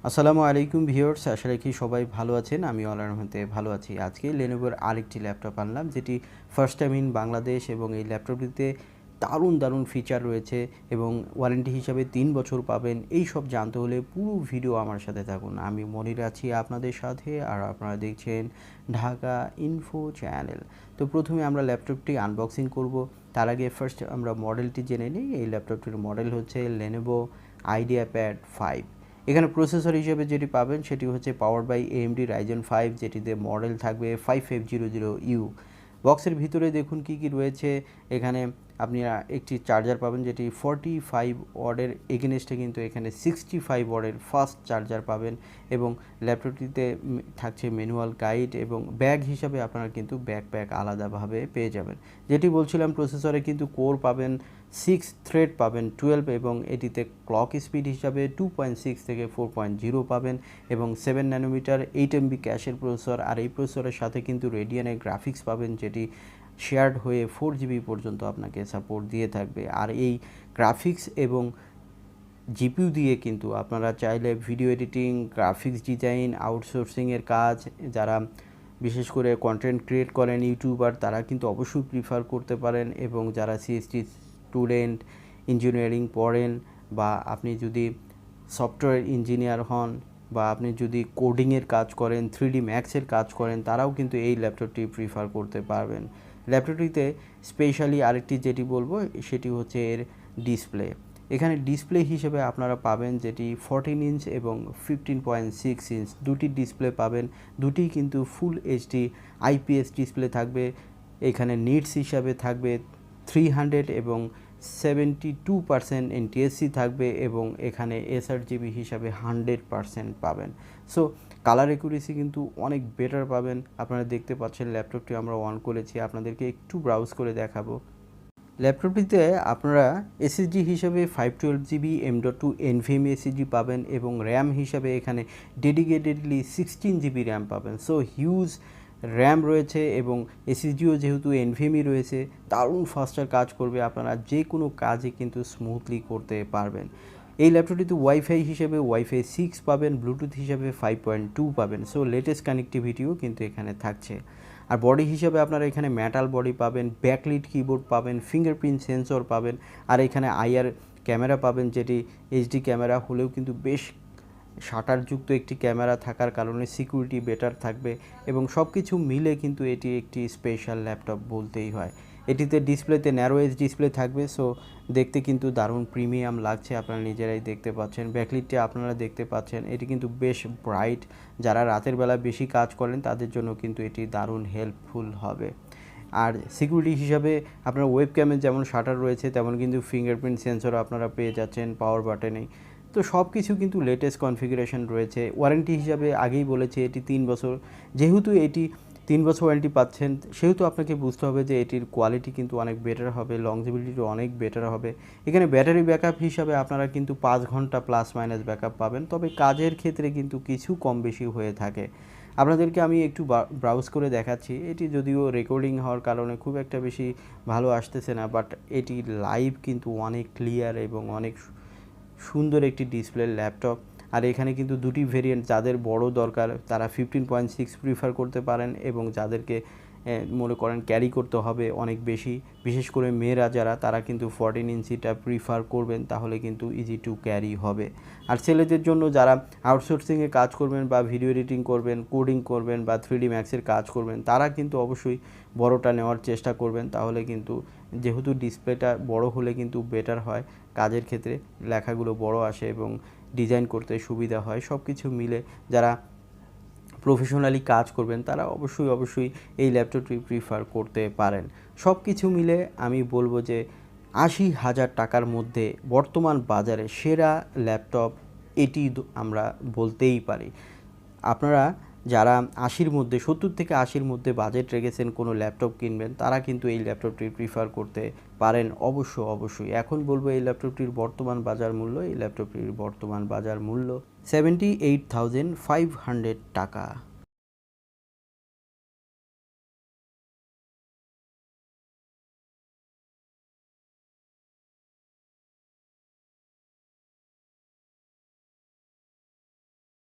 আসসালামু আলাইকুম ভিউয়ার্স, আশা রাখি সবাই ভালো আছেন। আমি আল্লাহর রহমতে ভালো আছি। আজকে লেনোভোর আরেকটি ল্যাপটপ আনলাম, যেটি ফার্স্ট টাইম ইন বাংলাদেশ, এবং এই ল্যাপটপটিতে দারুণ ফিচার রয়েছে এবং ওয়ারেন্টি হিসাবে 3 বছর পাবেন। এই সব জানতে হলে পুরো ভিডিও আমার সাথে থাকুন। আমি মনির আছি আপনাদের সাথে, আর আপনারা দেখছেন ঢাকা ইনফো চ্যানেল। তো প্রথমে আমরা ল্যাপটপটি আনবক্সিং করব। তার আগে ফার্স্ট আমরা মডেলটি জেনে নিই। এই ল্যাপটপটির মডেল হচ্ছে লেনোভো আইডিয়াপ্যাড 5। এখানে প্রসেসর হিসেবে যেটি পাবেন সেটি হচ্ছে পাওয়ার বাই AMD ryzen 5, যেটিতে মডেল থাকবে 5500U। বক্সের ভিতরে দেখুন কি রয়েছে। এখানে আপনি একটি চার্জার পাবেন, যেটি 45 ওয়াটের এগেনস্টে কিন্তু এখানে 65 ওয়াটের ফাস্ট চার্জার পাবেন, এবং ল্যাপটপটিতে থাকছে ম্যানুয়াল গাইড, এবং ব্যাগ হিসাবে আপনারা কিন্তু ব্যাকপ্যাক আলাদাভাবে পেয়ে যাবেন। যেটি বলছিলাম, প্রসেসরে কিন্তু কোর পাবেন 6 থ্রেড পাবেন 12, এবং এটিতে ক্লক স্পিড হিসাবে 2.6 থেকে 4.0 পাবেন, এবং 7 ন্যানোমিটার 8 MB ক্যাশের প্রসেসর। আর এই প্রসেসরের সাথে কিন্তু রেডিয়ানের গ্রাফিক্স পাবেন, যেটি শেয়ার্ড হয়ে 4 GB পর্যন্ত আপনাকে সাপোর্ট দিয়ে থাকবে। আর এই গ্রাফিক্স এবং জিপিইউ দিয়ে কিন্তু আপনারা চাইলে ভিডিও এডিটিং, গ্রাফিক্স ডিজাইন, আউটসোর্সিংয়ের কাজ, যারা বিশেষ করে কন্টেন্ট ক্রিয়েট করেন ইউটিউবার, তারা কিন্তু অবশ্যই প্রিফার করতে পারেন। এবং যারা সিএসটি স্টুডেন্ট, ইঞ্জিনিয়ারিং পড়েন, বা আপনি যদি সফটওয়্যার ইঞ্জিনিয়ার হন, বা আপনি যদি কোডিংয়ের কাজ করেন, 3D ম্যাক্সের কাজ করেন, তারাও কিন্তু এই ল্যাপটপটি প্রিফার করতে পারবেন। ল্যাপটপটিতে স্পেশালি আরেকটি যেটি বলবো সেটি হচ্ছে এর ডিসপ্লে। এখানে ডিসপ্লে হিসেবে আপনারা পাবেন যেটি 14 ইঞ্চ এবং 15.6 ইঞ্চ দুটি ডিসপ্লে পাবেন। দুটি কিন্তু ফুল এইচডি IPS ডিসপ্লে থাকবে। এখানে নিটস হিসাবে থাকবে 300 এবং 72% NTSC থাকবে, এবং এখানে sRGB হিসাবে 100% পাবেন। সো কালার অ্যাকুরেসি কিন্তু অনেক বেটার পাবেন। আপনারা দেখতে পাচ্ছেন ল্যাপটপটি আমরা অন করেছি, আপনাদেরকে একটু ব্রাউজ করে দেখাবো। ল্যাপটপটিতে আপনারা SSD হিসাবে 512GB M.2 NVMe SSD পাবেন, এবং র্যাম হিসাবে এখানে ডেডিকেটেডলি 16GB র্যাম পাবেন। সো হিউজ র্যাম রয়েছে, এবং SSDও যেহেতু NVMe রয়েছে, দারুণ ফাস্টার কাজ করবে। আপনারা যে কোনো কাজই কিন্তু স্মুথলি করতে পারবেন। এই ল্যাপটপটিতে ওয়াইফাই হিসেবে ওয়াইফাই 6 পাবেন, ব্লুটুথ হিসাবে 5.2 পাবেন। সো লেটেস্ট কানেক্টিভিটিও কিন্তু এখানে থাকছে। আর বডি হিসাবে আপনারা এখানে মেটাল বডি পাবেন, ব্যাকলিট কিবোর্ড পাবেন, ফিঙ্গারপ্রিন্ট সেন্সর পাবেন, আর এখানে IR ক্যামেরা পাবেন, যেটি HD ক্যামেরা হলেও কিন্তু বেশ শাটারযুক্ত একটি ক্যামেরা থাকার কারণে সিকিউরিটি বেটার থাকবে, এবং সব কিছু মিলে কিন্তু এটি একটি স্পেশাল ল্যাপটপ বলতেই হয়। এটিতে ডিসপ্লেতে ন্যারো এজ ডিসপ্লে থাকবে, সো দেখতে কিন্তু দারুণ প্রিমিয়াম লাগছে, আপনারা নিজেরাই দেখতে পাচ্ছেন। ব্যাকলিটটি আপনারা দেখতে পাচ্ছেন, এটি কিন্তু বেশ ব্রাইট। যারা রাতের বেলা বেশি কাজ করেন তাদের জন্য কিন্তু এটি দারুণ হেল্পফুল হবে। আর সিকিউরিটি হিসাবে আপনার ওয়েব ক্যামের যেমন শাটার রয়েছে, তেমন কিন্তু ফিঙ্গারপ্রিন্ট সেন্সরও আপনারা পেয়ে যাচ্ছেন পাওয়ার বাটনেই। তো সব কিছু কিন্তু লেটেস্ট কনফিগারেশন রয়েছে। ওয়ারেন্টি হিসাবে আগেই বলেছি এটি 3 বছর। যেহেতু এটি 3 বছর ওয়ারেন্টি পাচ্ছেন, সেহেতু আপনাকে বুঝতে হবে যে এটির কোয়ালিটি কিন্তু অনেক বেটার হবে, লংজিবিলিটিও অনেক বেটার হবে। এখানে ব্যাটারি ব্যাকআপ হিসাবে আপনারা কিন্তু 5 ঘন্টা প্লাস মাইনাস ব্যাকআপ পাবেন, তবে কাজের ক্ষেত্রে কিন্তু কিছু কম বেশি হয়ে থাকে। আপনাদেরকে আমি একটু ব্রাউজ করে দেখাচ্ছি। এটি যদিও রেকর্ডিং হওয়ার কারণে খুব একটা বেশি ভালো আসতেছে না, বাট এটি লাইভ কিন্তু অনেক ক্লিয়ার এবং অনেক সুন্দর একটি ডিসপ্লে ল্যাপটপ। আর এখানে কিন্তু দুটি ভেরিয়েন্ট, যাদের বড় দরকার তারা 15.6 প্রিফার করতে পারেন, এবং যাদেরকে মনে করেন ক্যারি করতে হবে অনেক বেশি, বিশেষ করে মেয়েরা যারা, তারা কিন্তু 14 ইঞ্চিটা প্রিফার করবেন, তাহলে কিন্তু ইজি টু ক্যারি হবে। আর ছেলেদের জন্য যারা আউটসোর্সিংয়ে কাজ করবেন, বা ভিডিও এডিটিং করবেন, কোডিং করবেন, বা 3D ম্যাক্সের কাজ করবেন, তারা কিন্তু অবশ্যই বড়টা নেওয়ার চেষ্টা করবেন। তাহলে কিন্তু যেহেতু ডিসপ্লেটা বড় হলে কিন্তু বেটার হয়, কাজের ক্ষেত্রে লেখাগুলো বড় আসে এবং ডিজাইন করতে সুবিধা হয়। সব কিছু মিলে যারা প্রফেশনালি কাজ করবেন তারা অবশ্যই এই ল্যাপটপটি প্রিফার করতে পারেন। সব কিছু মিলে আমি বলবো যে 80,000 টাকার মধ্যে বর্তমান বাজারে সেরা ল্যাপটপ এটি আমরা বলতেই পারি। আপনারা যারা 80-র মধ্যে, 70 থেকে 80-র মধ্যে বাজেট রেখেছেন কোনো ল্যাপটপ কিনবেন, তারা কিন্তু এই ল্যাপটপটি প্রিফার করতে পারেন অবশ্যই। এখন বলবো এই ল্যাপটপটির বর্তমান বাজার মূল্য, এই ল্যাপটপটির বর্তমান বাজার মূল্য 78,500 টাকা।